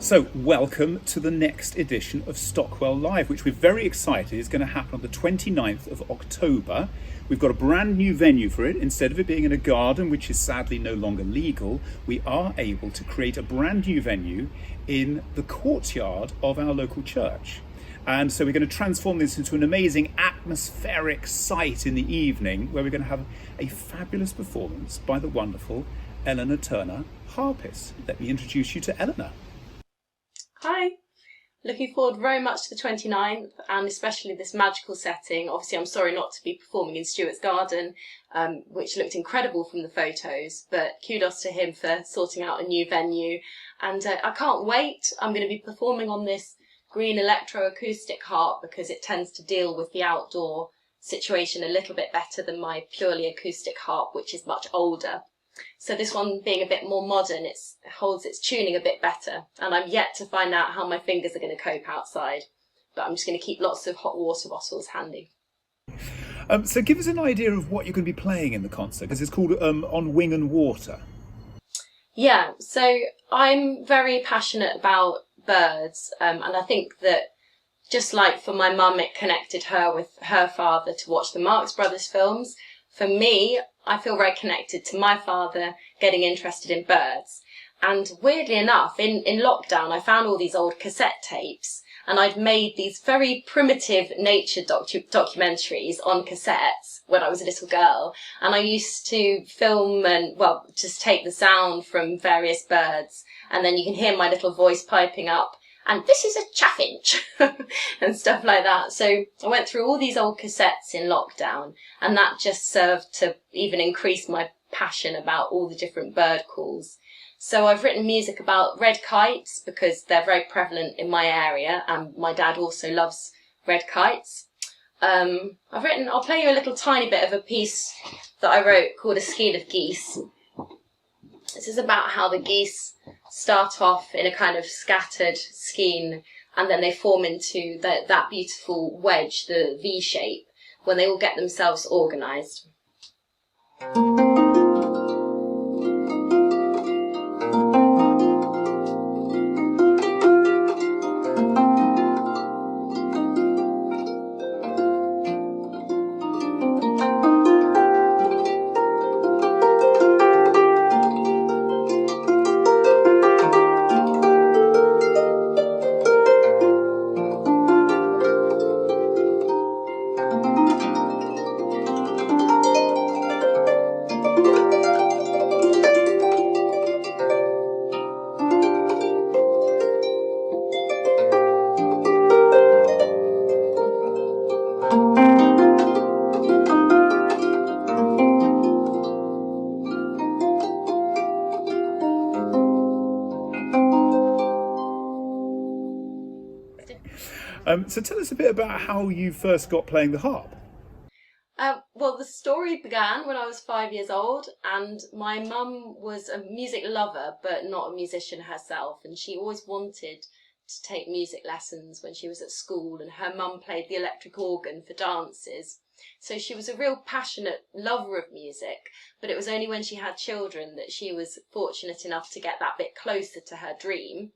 So, welcome to the next edition of Stockwell Live, which we're very excited is going to happen on the 29th of October. We've got a brand new venue for it. Instead of it being in a garden, which is sadly no longer legal, we are able to create a brand new venue in the courtyard of our local church. And so we're going to transform this into an amazing atmospheric site in the evening where we're going to have a fabulous performance by the wonderful Eleanor Turner, harpist. Let me introduce you to Eleanor. Hi, looking forward very much to the 29th and especially this magical setting. Obviously I'm sorry not to be performing in Stuart's garden, which looked incredible from the photos, but kudos to him for sorting out a new venue. And I can't wait. I'm going to be performing on this green electroacoustic harp because it tends to deal with the outdoor situation a little bit better than my purely acoustic harp, which is much older. So this one being a bit more modern, it holds its tuning a bit better, and I'm yet to find out how my fingers are going to cope outside, but I'm just going to keep lots of hot water bottles handy. So give us an idea of what you're going to be playing in the concert, because it's called On Wing and Water. Yeah, so I'm very passionate about birds, and I think that just like for my mum it connected her with her father to watch the Marx Brothers films, for me, I feel very connected to my father getting interested in birds. And weirdly enough, in lockdown, I found all these old cassette tapes and I'd made these very primitive nature documentaries on cassettes when I was a little girl. And I used to film and, well, just take the sound from various birds. And then you can hear my little voice piping up. And this is a chaffinch and stuff like that. So I went through all these old cassettes in lockdown and that just served to even increase my passion about all the different bird calls. So I've written music about red kites because they're very prevalent in my area and my dad also loves red kites. I'll play you a little tiny bit of a piece that I wrote called A Skein of Geese. This is about how the geese start off in a kind of scattered skein and then they form into that beautiful wedge, the V shape, when they all get themselves organised. So tell us a bit about how you first got playing the harp. Well, the story began when I was 5 years old and my mum was a music lover but not a musician herself, and she always wanted to take music lessons when she was at school, and her mum played the electric organ for dances. So she was a real passionate lover of music, but it was only when she had children that she was fortunate enough to get that bit closer to her dream.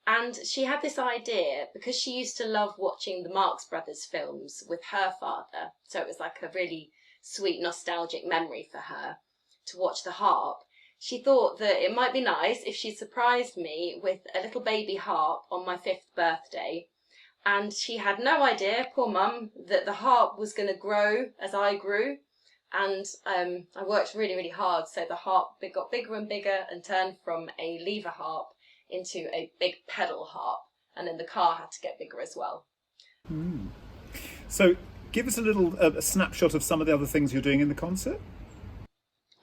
And she had this idea, because she used to love watching the Marx Brothers films with her father, so it was like a really sweet nostalgic memory for her to watch the harp. She thought that it might be nice if she surprised me with a little baby harp on my 5th birthday. And she had no idea, poor mum, that the harp was going to grow as I grew. And I worked really, really hard, so the harp got bigger and bigger and turned from a lever harp into a big pedal harp, and then the car had to get bigger as well. So give us a little a snapshot of some of the other things you're doing in the concert.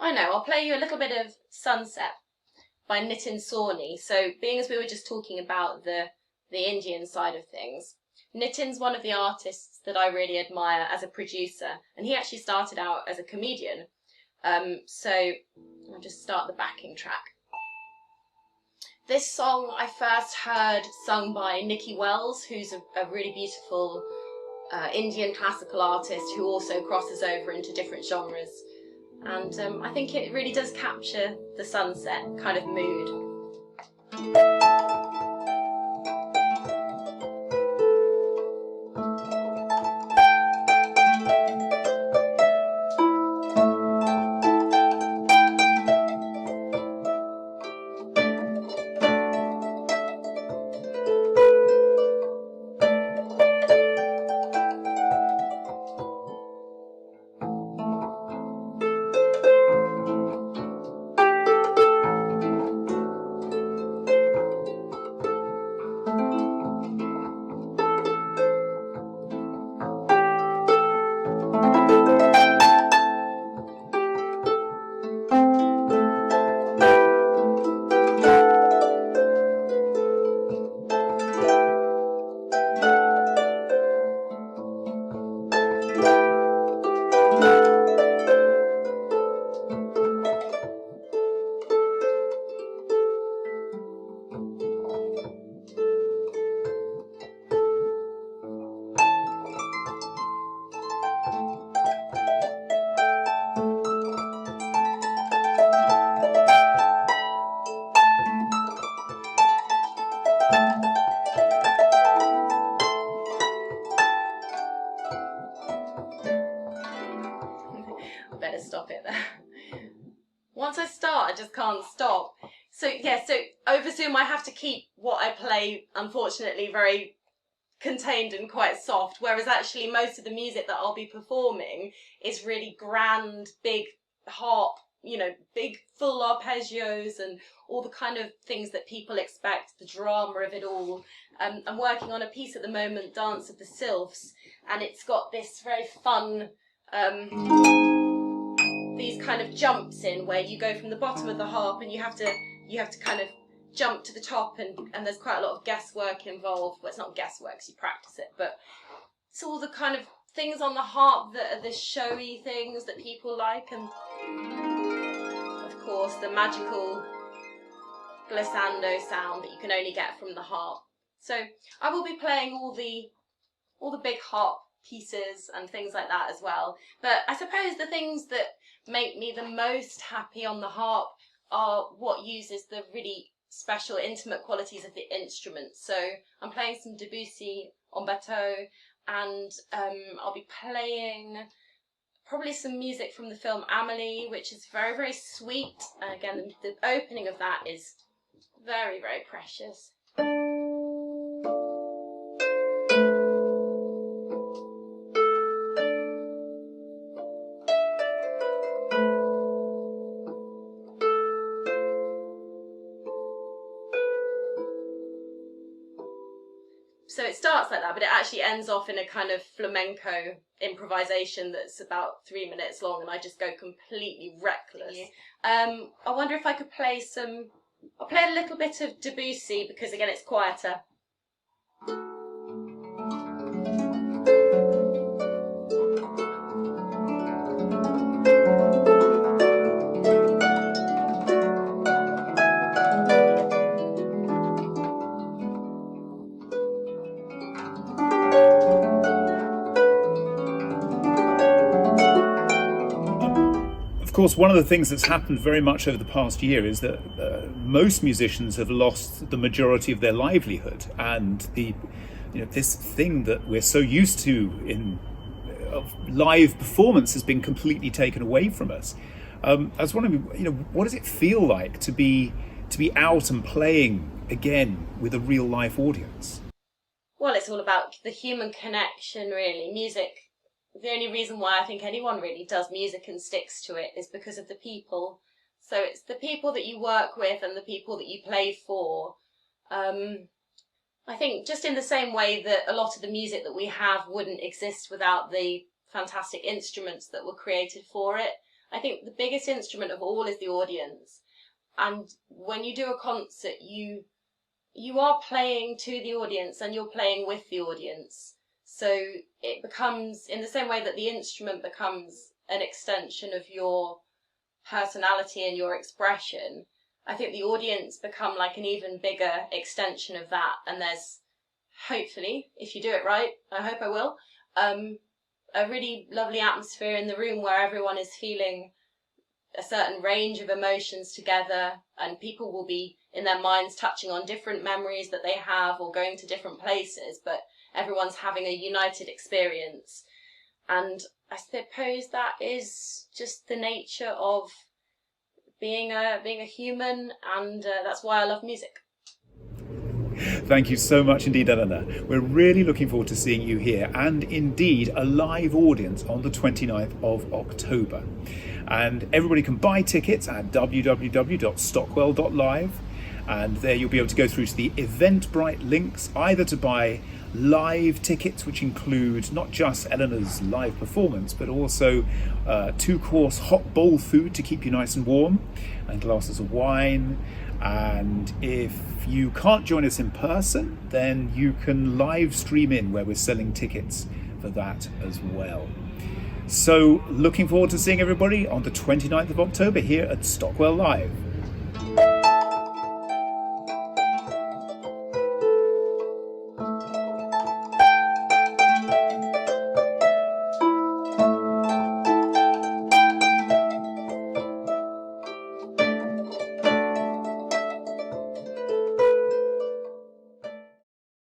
I know, I'll play you a little bit of Sunset by Nitin Sawhney. So being as we were just talking about the Indian side of things, Nitin's one of the artists that I really admire as a producer, and he actually started out as a comedian. So I'll just start the backing track. This song I first heard sung by Nikki Wells, who's a really beautiful Indian classical artist who also crosses over into different genres. And I think it really does capture the sunset kind of mood. just can't stop. So over Zoom I have to keep what I play, unfortunately, very contained and quite soft, whereas actually most of the music that I'll be performing is really grand, big harp, big full arpeggios and all the kind of things that people expect, the drama of it all. I'm working on a piece at the moment, Dance of the Sylphs, and it's got this very fun these kind of jumps in where you go from the bottom of the harp and you have to kind of jump to the top, and there's quite a lot of guesswork involved. Well, it's not guesswork because you practice it, but it's all the kind of things on the harp that are the showy things that people like, and of course the magical glissando sound that you can only get from the harp. So I will be playing all the big harp pieces and things like that as well. But I suppose the things that make me the most happy on the harp are what uses the really special intimate qualities of the instrument. So I'm playing some Debussy on bateau, and I'll be playing probably some music from the film Amélie, which is very, very sweet. And again, the opening of that is very, very precious. So it starts like that, but it actually ends off in a kind of flamenco improvisation that's about 3 minutes long, and I just go completely reckless. I wonder if I could play I'll play a little bit of Debussy, because again it's quieter. Of course, one of the things that's happened very much over the past year is that most musicians have lost the majority of their livelihood, and this thing that we're so used to of live performance has been completely taken away from us. I was wondering, what does it feel like to be out and playing again with a real live audience? Well, it's all about the human connection, really. Music. The only reason why I think anyone really does music and sticks to it is because of the people. So it's the people that you work with and the people that you play for. I think just in the same way that a lot of the music that we have wouldn't exist without the fantastic instruments that were created for it. I think the biggest instrument of all is the audience. And when you do a concert, you are playing to the audience and you're playing with the audience. So it becomes, in the same way that the instrument becomes an extension of your personality and your expression, I think the audience become like an even bigger extension of that. And there's, hopefully, if you do it right, I hope I will, a really lovely atmosphere in the room where everyone is feeling a certain range of emotions together, and people will be in their minds touching on different memories that they have or going to different places, but everyone's having a united experience. And I suppose that is just the nature of being a human, and that's why I love music. Thank you so much indeed, Eleanor. We're really looking forward to seeing you here, and indeed a live audience on the 29th of October. And everybody can buy tickets at www.stockwell.live, and there you'll be able to go through to the Eventbrite links, either to buy live tickets, which include not just Eleanor's live performance, but also 2-course hot bowl food to keep you nice and warm, and glasses of wine. And if you can't join us in person, then you can live stream in, where we're selling tickets for that as well. So looking forward to seeing everybody on the 29th of October here at Stockwell Live.